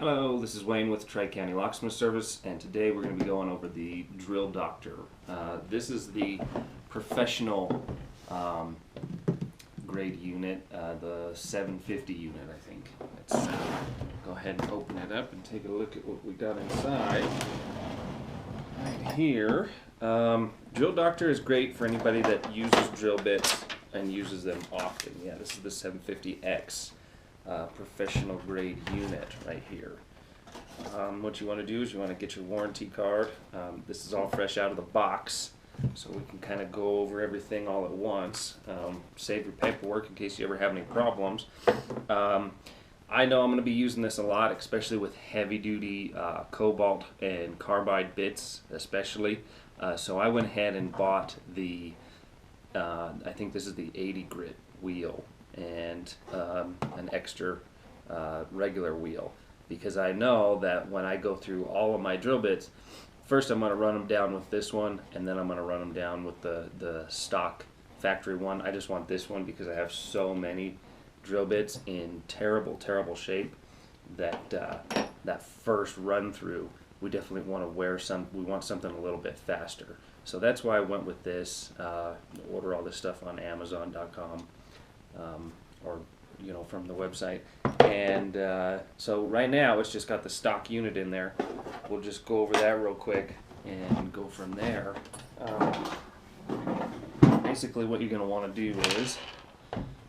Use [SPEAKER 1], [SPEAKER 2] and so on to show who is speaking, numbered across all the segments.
[SPEAKER 1] Hello, this is Wayne with Tri-County Locksmith Service, and today we're going to be going over the Drill Doctor. This is the professional grade unit, the 750 unit, I think. Let's go ahead and open it up and take a look at what we got inside. Right here, Drill Doctor is great for anybody that uses drill bits and uses them often. Yeah, this is the 750X. Professional grade unit right here. What you want to do is you want to get your warranty card. This is all fresh out of the box, so we can kind of go over everything all at once. Save your paperwork in case you ever have any problems. I know I'm going to be using this a lot, especially with heavy duty cobalt and carbide bits especially. So I went ahead and bought the I think this is the 80 grit wheel and an extra regular wheel, because I know that when I go through all of my drill bits, first I'm going to run them down with this one, and then I'm going to run them down with the stock factory one. I just want this one because I have so many drill bits in terrible shape that that first run through we definitely want to we want something a little bit faster. So that's why I went with this. Order all this stuff on Amazon.com. Or from the website, and so right now it's just got the stock unit in there. We'll just go over that real quick and go from there. Basically what you're going to want to do is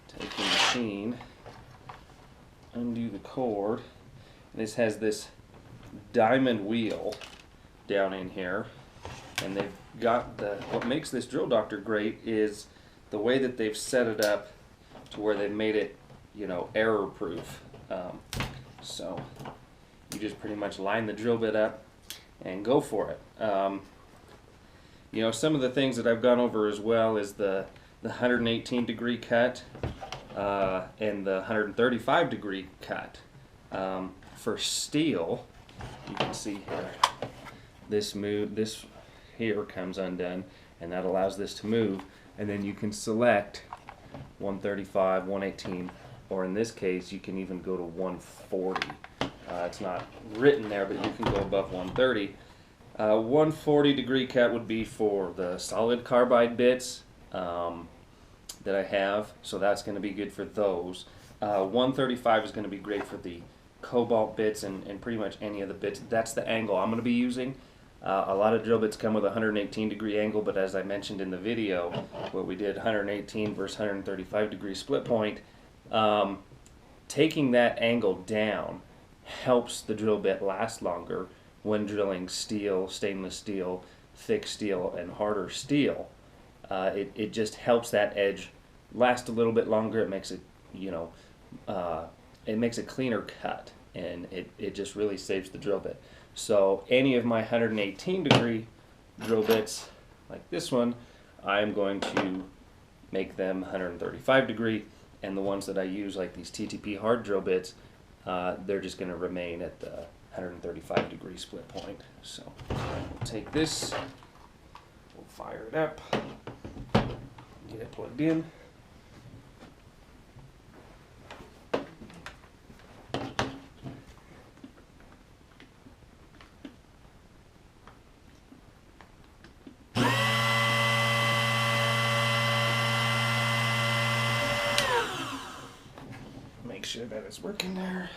[SPEAKER 1] take the machine, undo the cord. This has this diamond wheel down in here, and they've got what makes this Drill Doctor great is the way that they've set it up to where they've made it, error proof. So you just pretty much line the drill bit up and go for it. Some of the things that I've gone over as well is the 118 degree cut and the 135 degree cut. For steel, you can see here, this here comes undone, and that allows this to move, and then you can select 135, 118, or in this case you can even go to 140. It's not written there, but you can go above 130. 140 degree cut would be for the solid carbide bits that I have, so that's going to be good for those. 135 is going to be great for the cobalt bits and pretty much any of the bits. That's the angle I'm going to be using. A lot of drill bits come with a 118 degree angle, but as I mentioned in the video where we did 118 versus 135 degree split point, taking that angle down helps the drill bit last longer when drilling steel, stainless steel, thick steel, and harder steel. It just helps that edge last a little bit longer. It makes it, it makes a cleaner cut, and it just really saves the drill bit. So any of my 118 degree drill bits, like this one, I'm going to make them 135 degree, and the ones that I use, like these TTP hard drill bits, they're just going to remain at the 135 degree split point. So we'll take this, we'll fire it up, get it plugged in. Make sure that it's working there.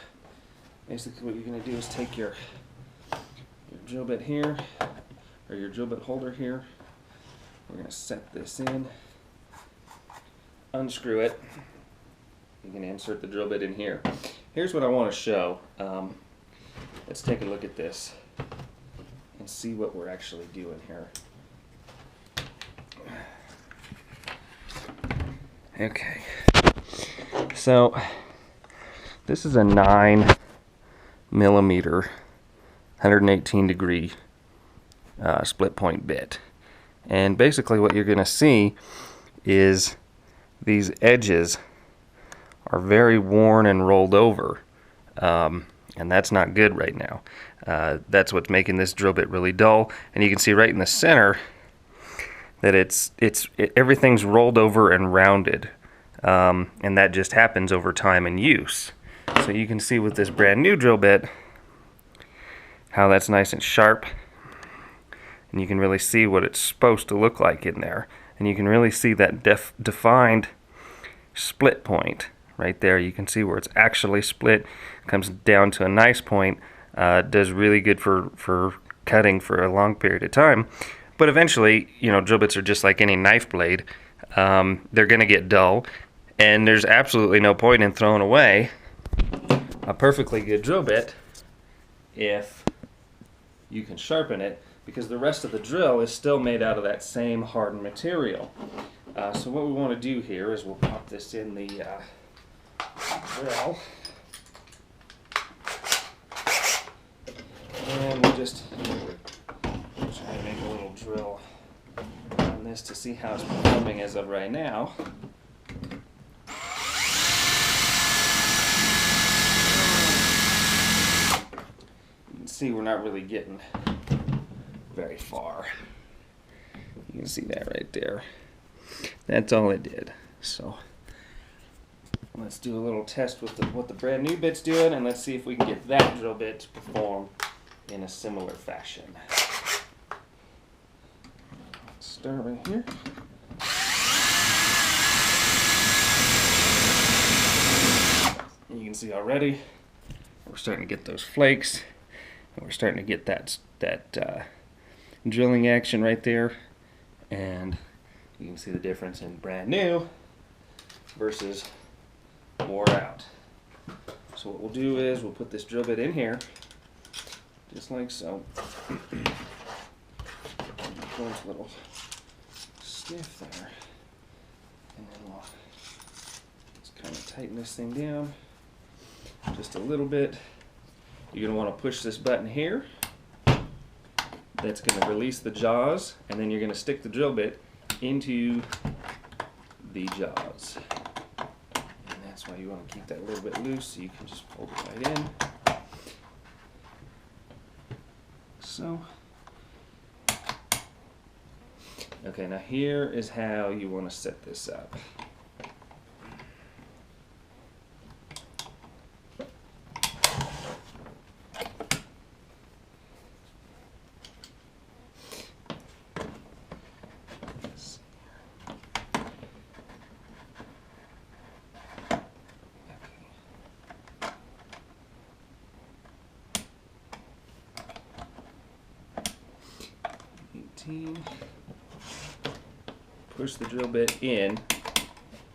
[SPEAKER 1] Basically what you're going to do is take your drill bit here, or your drill bit holder here. We're going to set this in, unscrew it. You're going to insert the drill bit in here. Here's what I want to show. Let's take a look at this and see what we're actually doing here. Okay, so this is a 9 millimeter 118 degree split point bit, and basically what you're going to see is these edges are very worn and rolled over, and that's not good right now. That's what's making this drill bit really dull, and you can see right in the center that everything's rolled over and rounded, and that just happens over time and use. So you can see with this brand new drill bit, how that's nice and sharp, and you can really see what it's supposed to look like in there, and you can really see that defined split point right there. You can see where it's actually split, comes down to a nice point. Does really good for cutting for a long period of time. But eventually, you know, drill bits are just like any knife blade. They're going to get dull, and there's absolutely no point in throwing away a perfectly good drill bit if you can sharpen it, because the rest of the drill is still made out of that same hardened material. So what we want to do here is we'll pop this in the drill, and we'll just try to make a little drill on this to see how it's performing as of right now. You can see we're not really getting very far. You can see that right there. That's all it did. So let's do a little test with what the brand new bit's doing, and let's see if we can get that drill bit to perform in a similar fashion. Let's start right here. You can see already we're starting to get those flakes, and we're starting to get that drilling action right there, and you can see the difference in brand new versus wore out. So what we'll do is we'll put this drill bit in here, just like so. It's a little stiff there, and then we'll just kind of tighten this thing down just a little bit. You're going to want to push this button here. That's going to release the jaws, and then you're going to stick the drill bit into the jaws. And that's why you want to keep that a little bit loose, so you can just fold it right in. So, okay, now here is how you want to set this up. Push the drill bit in,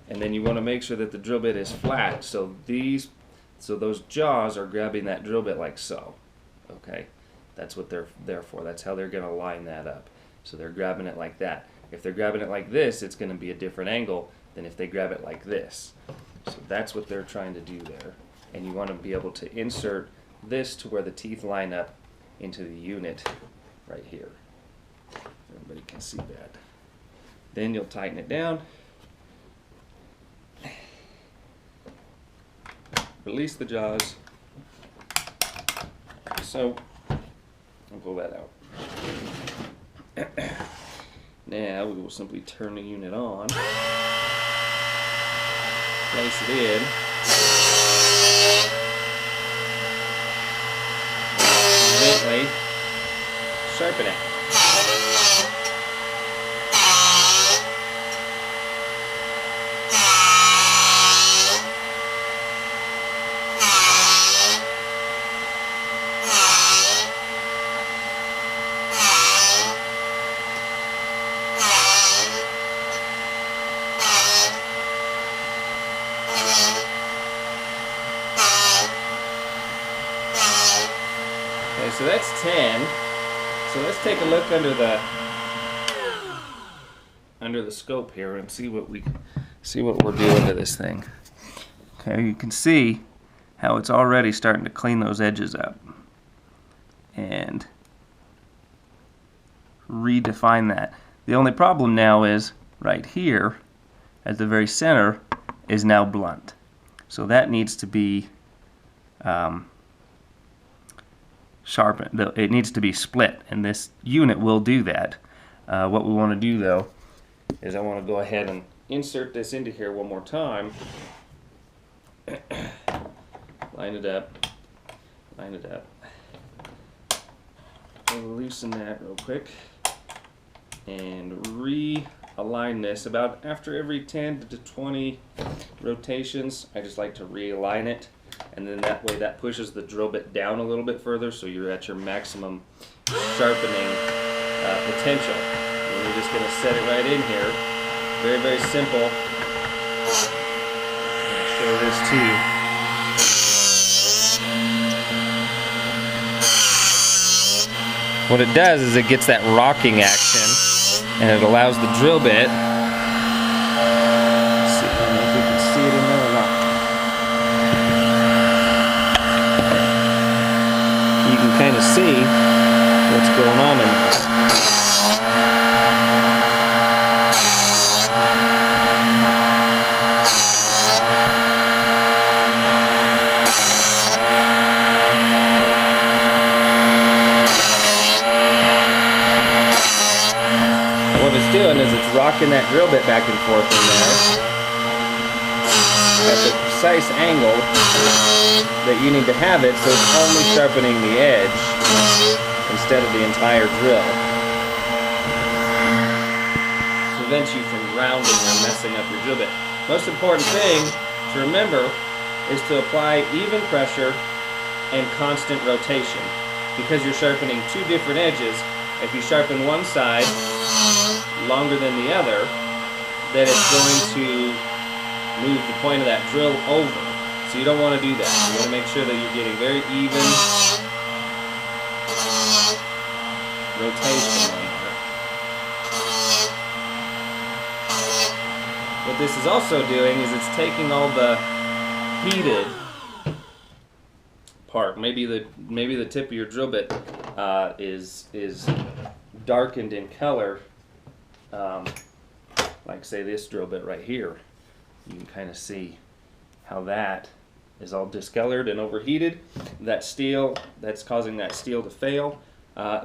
[SPEAKER 1] and then you want to make sure that the drill bit is flat, so those jaws are grabbing that drill bit like so. Okay, that's what they're there for. That's how they're going to line that up. So they're grabbing it like that. If they're grabbing it like this, it's going to be a different angle than if they grab it like this. So that's what they're trying to do there, and you want to be able to insert this to where the teeth line up into the unit right here. Everybody can see that. Then you'll tighten it down, release the jaws, so I'll pull that out. Now we will simply turn the unit on, place it in, and gently sharpen it. So that's 10. So let's take a look under the scope here and see what we're doing to this thing. Okay, you can see how it's already starting to clean those edges up and redefine that. The only problem now is right here at the very center is now blunt. So that needs to be sharpened. It needs to be split, and this unit will do that. What we want to do though is I want to go ahead and insert this into here one more time. Line it up, loosen that real quick and realign this about after every 10 to 20 rotations. I just like to realign it, and then that way that pushes the drill bit down a little bit further, so you're at your maximum sharpening potential. And you're just going to set it right in here. Very, very simple. I'll show this to you. What it does is it gets that rocking action, and it allows the drill bit. Let's see, I don't know if you can see it in there or not. You can kind of see what's going on in there. What it's doing is it's rocking that drill bit back and forth in there at the precise angle that you need to have it, so it's only sharpening the edge instead of the entire drill. Prevents you from rounding or messing up your drill bit. Most important thing to remember is to apply even pressure and constant rotation. Because you're sharpening two different edges, if you sharpen one side longer than the other, then it's going to move the point of that drill over. So you don't want to do that. You want to make sure that you're getting very even rotation on there. What this is also doing is it's taking all the heated part. Maybe the tip of your drill bit is darkened in color, like say this drill bit right here. You can kind of see how that is all discolored and overheated. That steel, that's causing that steel to fail.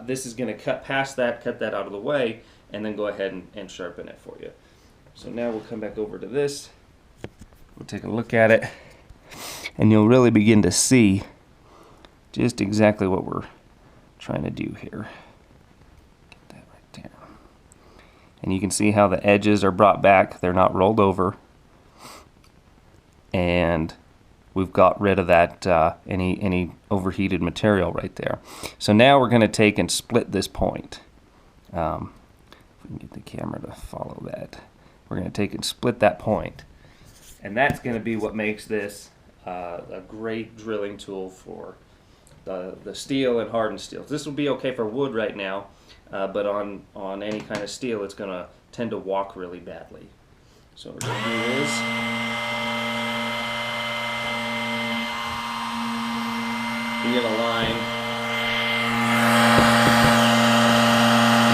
[SPEAKER 1] This is going to cut past that, cut that out of the way, and then go ahead and sharpen it for you. So now we'll come back over to this. We'll take a look at it, and you'll really begin to see just exactly what we're trying to do here. Get that right there. And you can see how the edges are brought back. They're not rolled over. And we've got rid of that any overheated material right there. So now we're going to take and split this point. If we can get the camera to follow that. We're going to take and split that point. And that's going to be what makes this a great drilling tool for the steel and hardened steel. This will be okay for wood right now, but on any kind of steel it's going to tend to walk really badly. So what we're going to do is begin a line.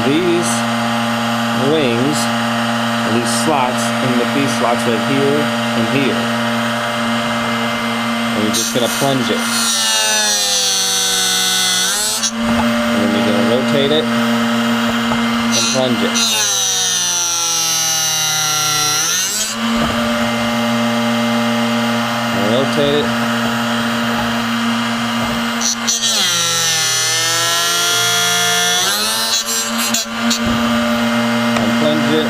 [SPEAKER 1] These wings, these slots, and these slots right here and here. And you're just going to plunge it. And then you're going to rotate it and plunge it. And rotate it. And plunge it.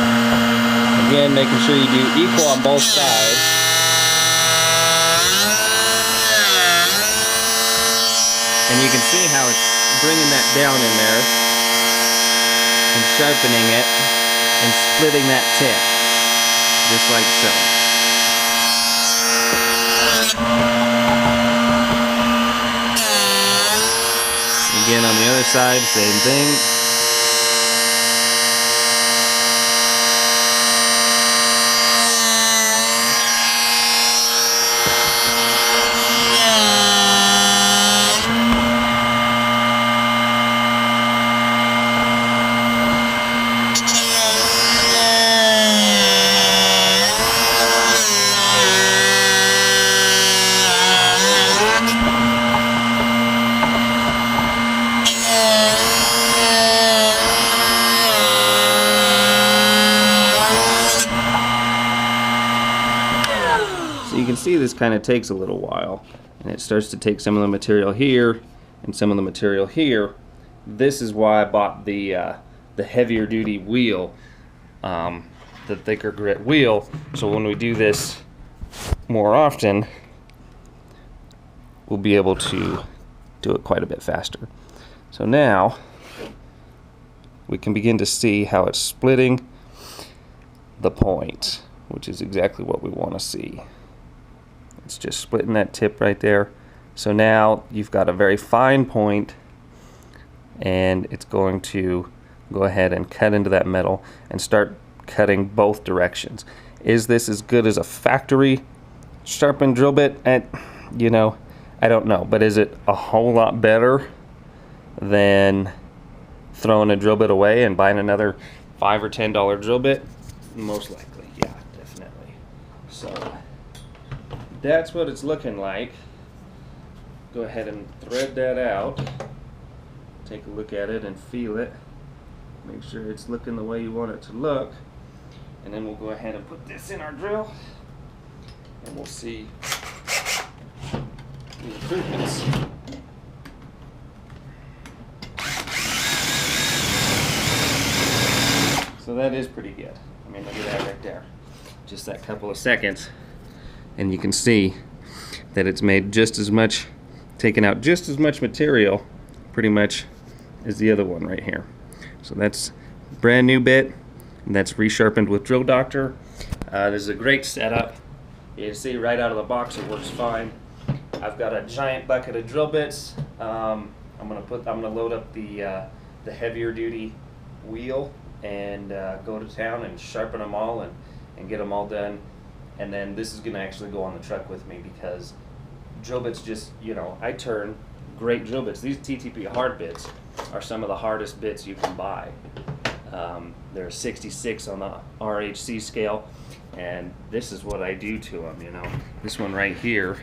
[SPEAKER 1] Again, making sure you do equal on both sides. And you can see how it's bringing that down in there and sharpening it and splitting that tip, just like so. Again, on the other side, same thing. You can see this kind of takes a little while, and it starts to take some of the material here and some of the material here, this is why I bought the heavier duty wheel, the thicker grit wheel, so when we do this more often, we'll be able to do it quite a bit faster. So now we can begin to see how it's splitting the point, which is exactly what we want to see. It's just splitting that tip right there. So now you've got a very fine point, and it's going to go ahead and cut into that metal and start cutting both directions. Is this as good as a factory sharpened drill bit? You know, I don't know, but is it a whole lot better than throwing a drill bit away and buying another $5 or $10 drill bit? Most likely, yeah, definitely. So that's what it's looking like. Go ahead and thread that out. Take a look at it and feel it. Make sure it's looking the way you want it to look. And then we'll go ahead and put this in our drill, and we'll see the improvements. So that is pretty good. I mean, look at that right there. Just that couple of seconds, and you can see that it's made just as much, taken out just as much material, pretty much, as the other one right here. So that's a brand new bit, and that's resharpened with Drill Doctor. This is a great setup. You can see right out of the box it works fine. I've got a giant bucket of drill bits. I'm gonna load up the heavier duty wheel and go to town and sharpen them all and get them all done. And then this is gonna actually go on the truck with me, because drill bits just, you know, I turn great drill bits. These TTP hard bits are some of the hardest bits you can buy. They're 66 on the RHC scale, and this is what I do to them, you know. This one right here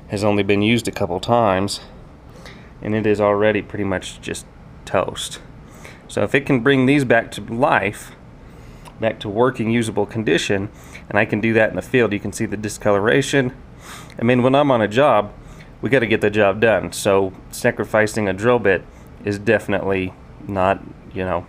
[SPEAKER 1] has only been used a couple times, and it is already pretty much just toast. So if it can bring these back to life, back to working usable condition, and I can do that in the field, you can see the discoloration. I mean, when I'm on a job, we got to get the job done, so sacrificing a drill bit is definitely not, you know,